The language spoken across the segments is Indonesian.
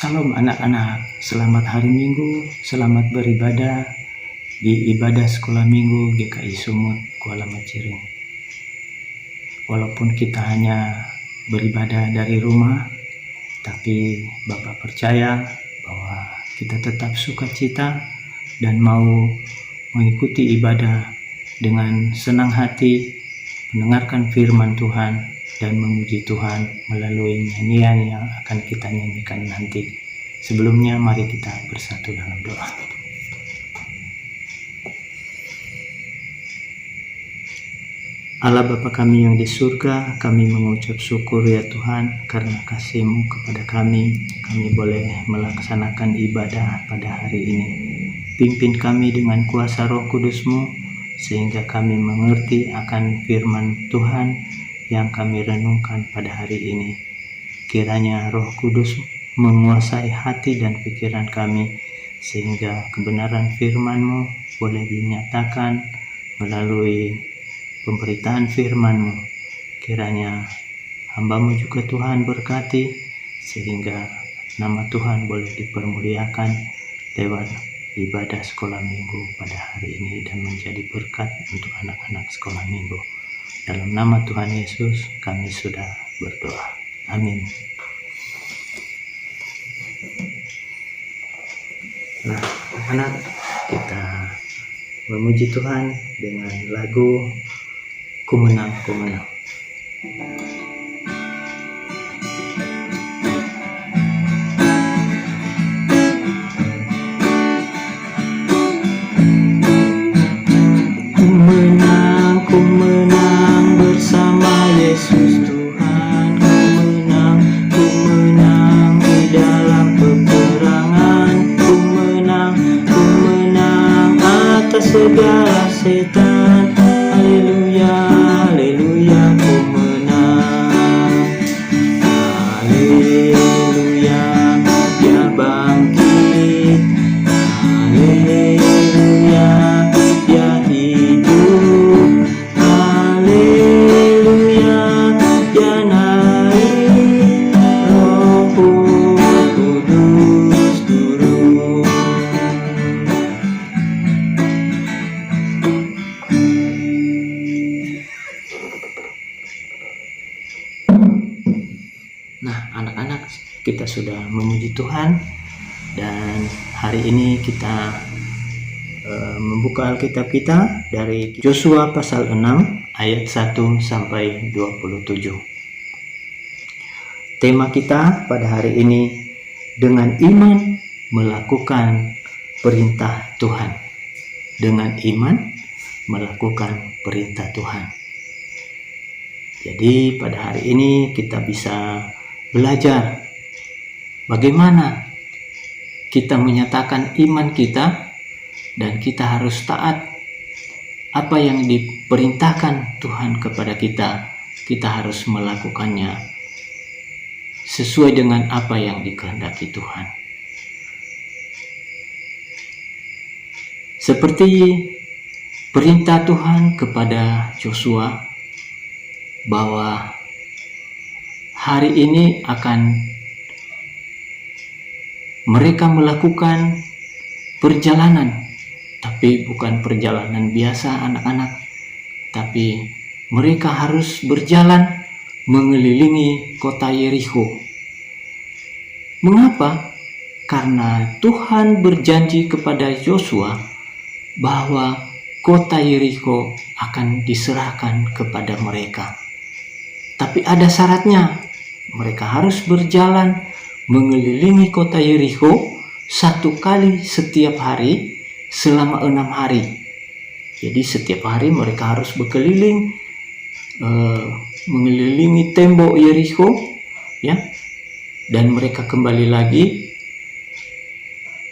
Salam anak-anak, selamat hari Minggu, selamat beribadah di ibadah sekolah Minggu GKI Sumut, Kuala Maciring. Walaupun kita hanya beribadah dari rumah, tapi Bapak percaya bahwa kita tetap sukacita dan mau mengikuti ibadah dengan senang hati, mendengarkan firman Tuhan dan memuji Tuhan melalui nyanyian yang akan kita nyanyikan nanti. Sebelumnya mari kita bersatu dalam doa. Allah Bapa kami yang di surga, kami mengucap syukur ya Tuhan karena kasih-Mu kepada kami. Kami boleh melaksanakan ibadah pada hari ini. Pimpin kami dengan kuasa Roh Kudus-Mu sehingga kami mengerti akan firman Tuhan yang kami renungkan pada hari ini. Kiranya Roh Kudus menguasai hati dan pikiran kami sehingga kebenaran firman-Mu boleh dinyatakan melalui pemberitaan firman-Mu. Kiranya hamba-Mu juga Tuhan berkati sehingga nama Tuhan boleh dipermuliakan lewat ibadah sekolah minggu pada hari ini dan menjadi berkat untuk anak-anak sekolah minggu. Dalam nama Tuhan Yesus kami sudah berdoa. Amin. Nah, anak-anak, kita memuji Tuhan dengan lagu Ku Menang, Ku Menang. Ku menang bersama Yesus Tuhan. Ku menang di dalam peperangan. Ku menang atas segala setan. Haleluya, haleluya, ku menang. Haleluya, dia bangkit. Haleluya, dia hidup. Haleluya, dia naik. Roh Kudus turun. Nah, anak-anak, kita sudah memuji Tuhan dan hari ini kita membuka Alkitab kita dari Yosua pasal 6 ayat 1 sampai 27. Tema kita pada hari ini, dengan iman melakukan perintah Tuhan. Dengan iman melakukan perintah Tuhan. Jadi pada hari ini kita bisa belajar bagaimana kita menyatakan iman kita dan kita harus taat apa yang diperintahkan Tuhan kepada kita. Kita harus melakukannya sesuai dengan apa yang dikehendaki Tuhan. Seperti perintah Tuhan kepada Yosua bahwa hari ini akan mereka melakukan perjalanan, tapi bukan perjalanan biasa anak-anak, tapi mereka harus berjalan mengelilingi kota Yerikho. Mengapa? Karena Tuhan berjanji kepada Yosua bahwa kota Yerikho akan diserahkan kepada mereka. Tapi ada syaratnya, mereka harus berjalan mengelilingi kota Yerikho 1 kali setiap hari selama 6 hari. Jadi setiap hari mereka harus berkeliling mengelilingi tembok Yerikho, ya, dan mereka kembali lagi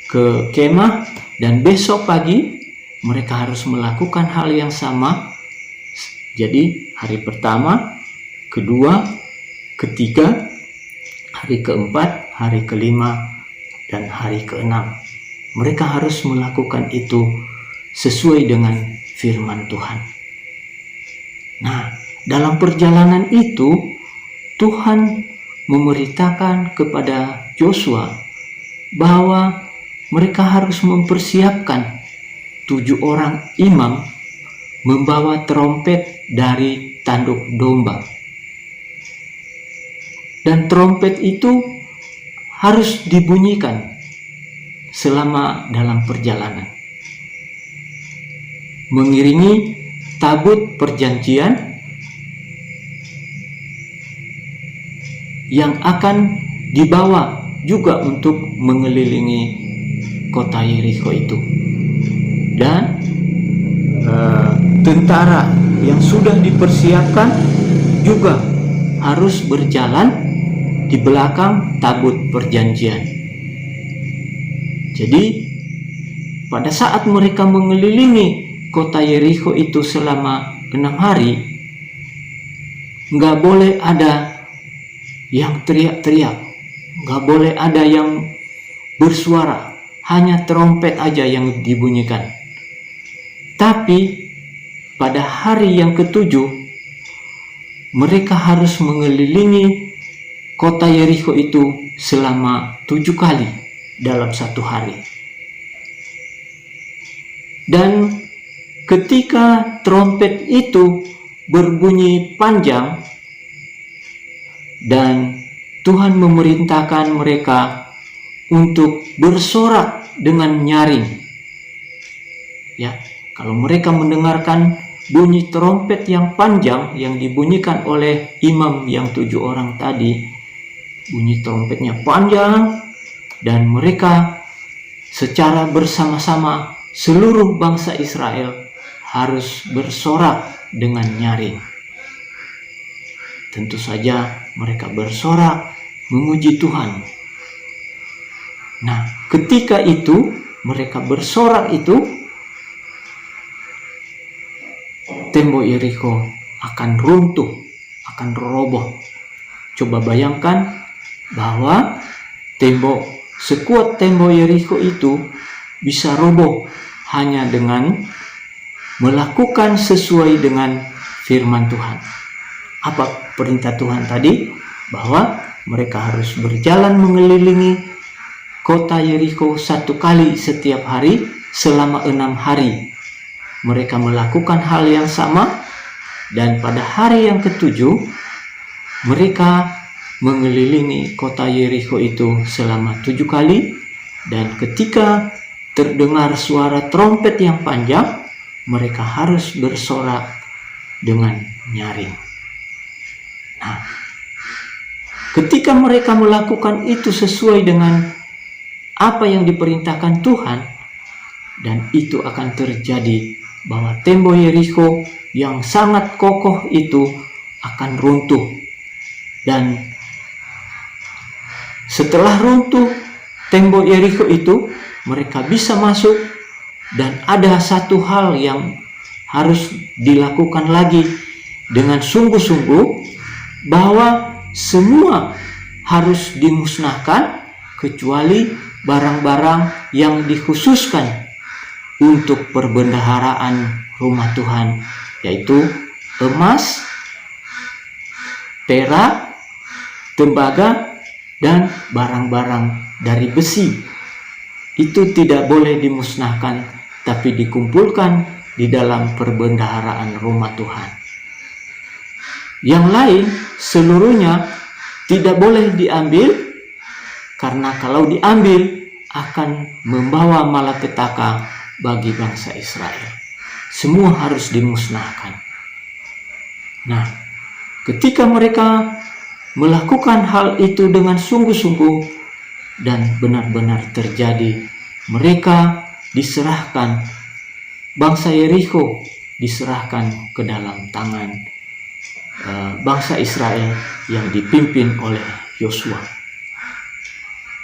ke kemah dan besok pagi mereka harus melakukan hal yang sama. Jadi hari pertama, kedua, ketiga, hari keempat, hari kelima, dan hari keenam. Mereka harus melakukan itu sesuai dengan firman Tuhan. Nah, dalam perjalanan itu Tuhan memerintahkan kepada Yosua bahwa mereka harus mempersiapkan 7 orang imam membawa trompet dari tanduk domba. Dan trompet itu harus dibunyikan selama dalam perjalanan, mengiringi tabut perjanjian yang akan dibawa juga untuk mengelilingi kota Yerikho itu. Dan tentara yang sudah dipersiapkan juga harus berjalan di belakang tabut perjanjian. Jadi pada saat mereka mengelilingi kota Yerikho itu selama 6 hari, nggak boleh ada yang teriak-teriak, nggak boleh ada yang bersuara, hanya trompet aja yang dibunyikan. Tapi pada hari yang ke-7 mereka harus mengelilingi kota Yerikho itu selama 7 kali dalam 1 hari. Dan ketika trompet itu berbunyi panjang dan Tuhan memerintahkan mereka untuk bersorak dengan nyaring. Ya, kalau mereka mendengarkan bunyi trompet yang panjang yang dibunyikan oleh imam yang 7 orang tadi, bunyi trompetnya panjang, dan mereka secara bersama-sama seluruh bangsa Israel harus bersorak dengan nyaring. Tentu saja mereka bersorak memuji Tuhan. Nah, ketika itu mereka bersorak itu, tembok Yerikho akan runtuh, akan roboh. Coba bayangkan bahwa sekuat tembok Yerikho itu bisa roboh hanya dengan melakukan sesuai dengan firman Tuhan. Apa perintah Tuhan tadi? Bahwa mereka harus berjalan mengelilingi kota Yerikho 1 kali setiap hari selama 6 hari. Mereka melakukan hal yang sama, dan pada hari yang ke-7 mereka mengelilingi kota Yerikho itu selama 7 kali, dan ketika terdengar suara trompet yang panjang, mereka harus bersorak dengan nyaring. Nah, ketika mereka melakukan itu sesuai dengan apa yang diperintahkan Tuhan, dan itu akan terjadi bahwa tembok Yerikho yang sangat kokoh itu akan runtuh. Dan setelah runtuh tembok Yerikho itu, mereka bisa masuk, dan ada satu hal yang harus dilakukan lagi dengan sungguh-sungguh, bahwa semua harus dimusnahkan kecuali barang-barang yang dikhususkan untuk perbendaharaan rumah Tuhan, yaitu emas, perak, tembaga, dan barang-barang dari besi. Itu tidak boleh dimusnahkan, tapi dikumpulkan di dalam perbendaharaan rumah Tuhan. Yang lain seluruhnya tidak boleh diambil, karena kalau diambil akan membawa malapetaka bagi bangsa Israel. Semua harus dimusnahkan. Nah, ketika mereka melakukan hal itu dengan sungguh-sungguh dan benar-benar terjadi, mereka diserahkan, bangsa Yerikho diserahkan ke dalam tangan bangsa Israel yang dipimpin oleh Yosua.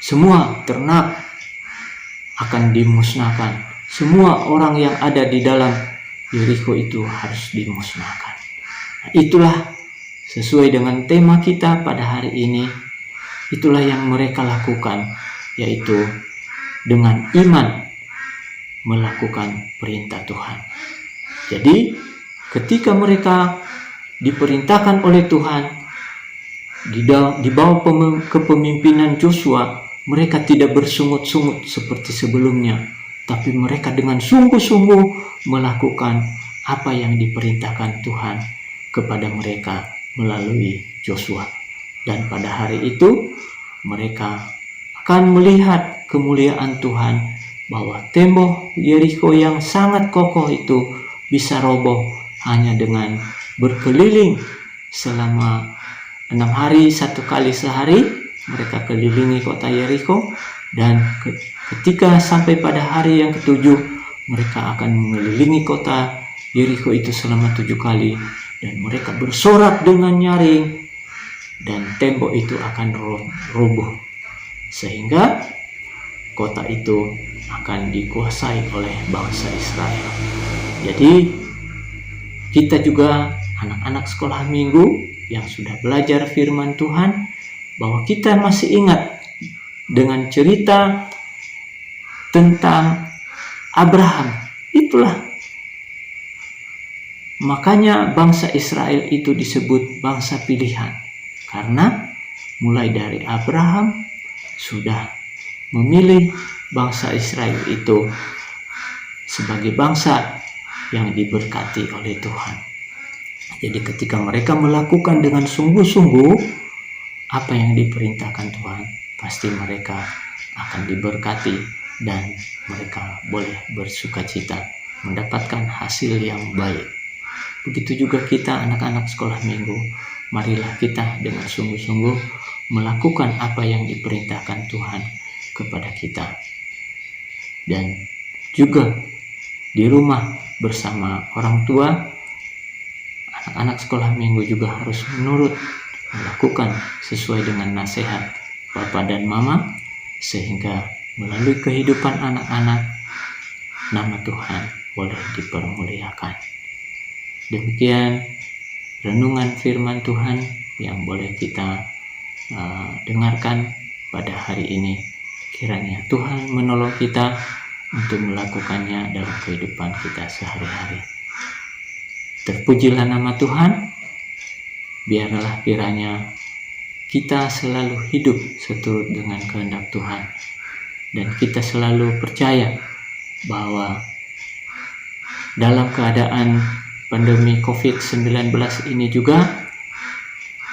Semua ternak akan dimusnahkan. Semua orang yang ada di dalam Yerikho itu harus dimusnahkan. Nah, itulah sesuai dengan tema kita pada hari ini. Itulah yang mereka lakukan, yaitu dengan iman melakukan perintah Tuhan. Jadi ketika mereka diperintahkan oleh Tuhan di bawah kepemimpinan Joshua mereka tidak bersungut-sungut seperti sebelumnya, tapi mereka dengan sungguh-sungguh melakukan apa yang diperintahkan Tuhan kepada mereka melalui Joshua. Dan pada hari itu mereka akan melihat kemuliaan Tuhan, bahwa tembok Yerikho yang sangat kokoh itu bisa roboh hanya dengan berkeliling selama 6 hari, 1 kali sehari. Mereka kelilingi kota Yerikho, dan ketika sampai pada hari yang ke-7 mereka akan mengelilingi kota Yerikho itu selama 7 kali, dan mereka bersorak dengan nyaring, dan tembok itu akan roboh sehingga kota itu akan dikuasai oleh bangsa Israel. Jadi kita juga anak-anak sekolah minggu yang sudah belajar firman Tuhan, bahwa kita masih ingat dengan cerita tentang Abraham. Itulah makanya bangsa Israel itu disebut bangsa pilihan, karena mulai dari Abraham sudah memilih bangsa Israel itu sebagai bangsa yang diberkati oleh Tuhan. Jadi ketika mereka melakukan dengan sungguh-sungguh apa yang diperintahkan Tuhan, pasti mereka akan diberkati dan mereka boleh bersukacita mendapatkan hasil yang baik. Begitu juga kita anak-anak sekolah minggu, marilah kita dengan sungguh-sungguh melakukan apa yang diperintahkan Tuhan kepada kita. Dan juga di rumah bersama orang tua, anak-anak sekolah minggu juga harus menurut melakukan sesuai dengan nasihat Bapak dan Mama, sehingga melalui kehidupan anak-anak nama Tuhan boleh dipermuliakan. Demikian renungan firman Tuhan yang boleh kita dengarkan pada hari ini. Kiranya Tuhan menolong kita untuk melakukannya dalam kehidupan kita sehari-hari. Terpujilah nama Tuhan. Biarlah kiranya kita selalu hidup seturut dengan kehendak Tuhan, dan kita selalu percaya bahwa dalam keadaan pandemi COVID-19 ini juga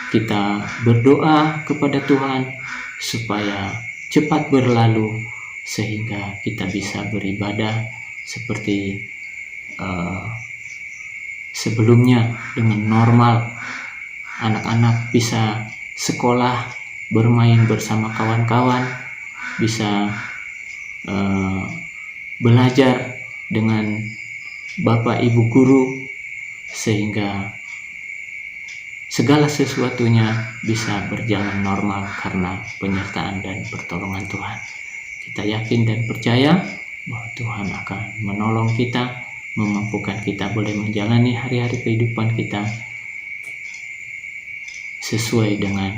kita berdoa kepada Tuhan supaya cepat berlalu, sehingga kita bisa beribadah seperti sebelumnya dengan normal. Anak-anak bisa sekolah, bermain bersama kawan-kawan, bisa belajar dengan Bapak Ibu guru, sehingga segala sesuatunya bisa berjalan normal karena penyertaan dan pertolongan Tuhan. Kita yakin dan percaya bahwa Tuhan akan menolong kita, memampukan kita boleh menjalani hari-hari kehidupan kita sesuai dengan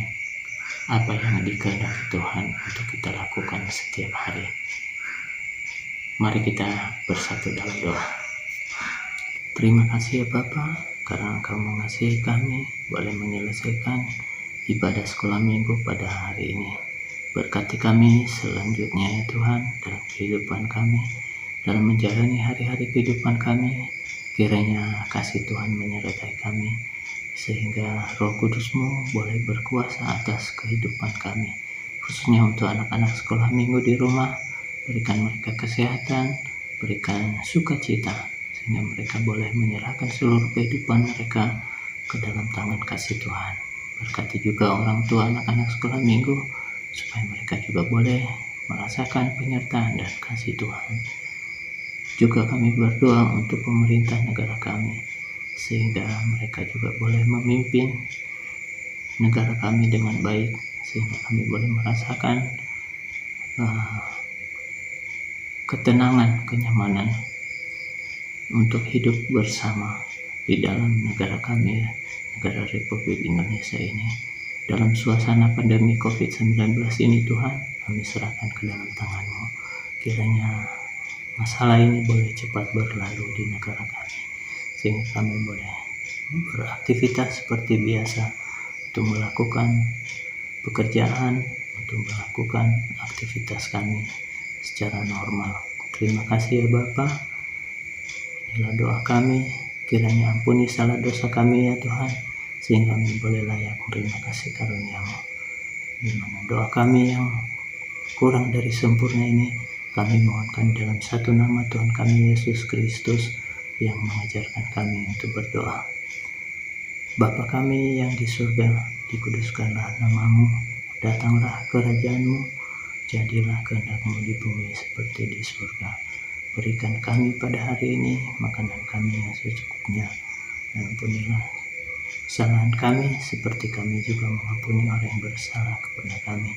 apa yang dikehendaki Tuhan untuk kita lakukan setiap hari. Mari kita bersatu dalam doa. Terima kasih ya Bapa, karena Engkau mengasihi kami boleh menyelesaikan ibadah sekolah minggu pada hari ini. Berkati kami selanjutnya ya Tuhan, dalam kehidupan kami, dalam menjalani hari-hari kehidupan kami. Kiranya kasih Tuhan menyertai kami, sehingga Roh Kudus-Mu boleh berkuasa atas kehidupan kami, khususnya untuk anak-anak sekolah minggu di rumah. Berikan mereka kesehatan, berikan sukacita, sehingga mereka boleh menyerahkan seluruh kehidupan mereka ke dalam tangan kasih Tuhan. Berkati juga orang tua anak-anak sekolah minggu, supaya mereka juga boleh merasakan penyertaan dan kasih Tuhan. Juga kami berdoa untuk pemerintah negara kami, sehingga mereka juga boleh memimpin negara kami dengan baik, sehingga kami boleh merasakan ketenangan, kenyamanan untuk hidup bersama di dalam negara kami, negara Republik Indonesia ini. Dalam suasana pandemi COVID-19 ini Tuhan, kami serahkan ke dalam tangan-Mu. Kiranya masalah ini boleh cepat berlalu di negara kami, sehingga kami boleh beraktivitas seperti biasa untuk melakukan pekerjaan, untuk melakukan aktivitas kami secara normal. Terima kasih ya Bapa. Inilah doa kami, kiranya ampuni salah dosa kami ya Tuhan, sehingga kami boleh layak menerima kasih karunia-Mu. Di mana doa kami yang kurang dari sempurna ini, kami mohonkan dalam satu nama Tuhan kami Yesus Kristus yang mengajarkan kami untuk berdoa. Bapa kami yang di surga, dikuduskanlah nama-Mu, datanglah kerajaan-Mu, jadilah kehendak-Mu di bumi seperti di surga. Berikan kami pada hari ini makanan kami yang secukupnya, dan ampunilah kesalahan kami seperti kami juga mengampuni orang yang bersalah kepada kami.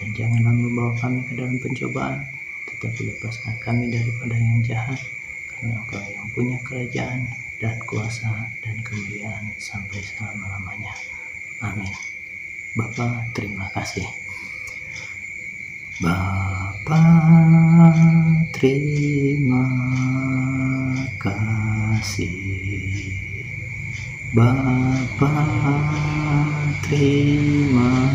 Dan janganlah membawa kami ke dalam pencobaan, tetapi lepaskan kami daripada yang jahat, karena Engkau yang punya kerajaan dan kuasa dan kemuliaan sampai selama-lamanya. Amin. Bapa, terima kasih. Bapa, terima kasih. Bapa, terima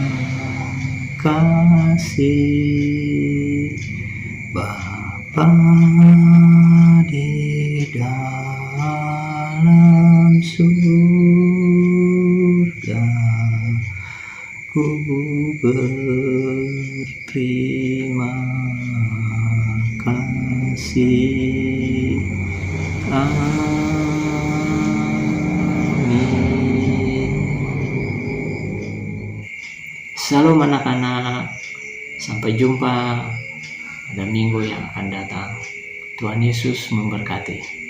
kasih. Bapa di dalam surga, ku berterima kasih. Amin. Shalom anak-anak, sampai jumpa pada minggu yang akan datang. Tuhan Yesus memberkati.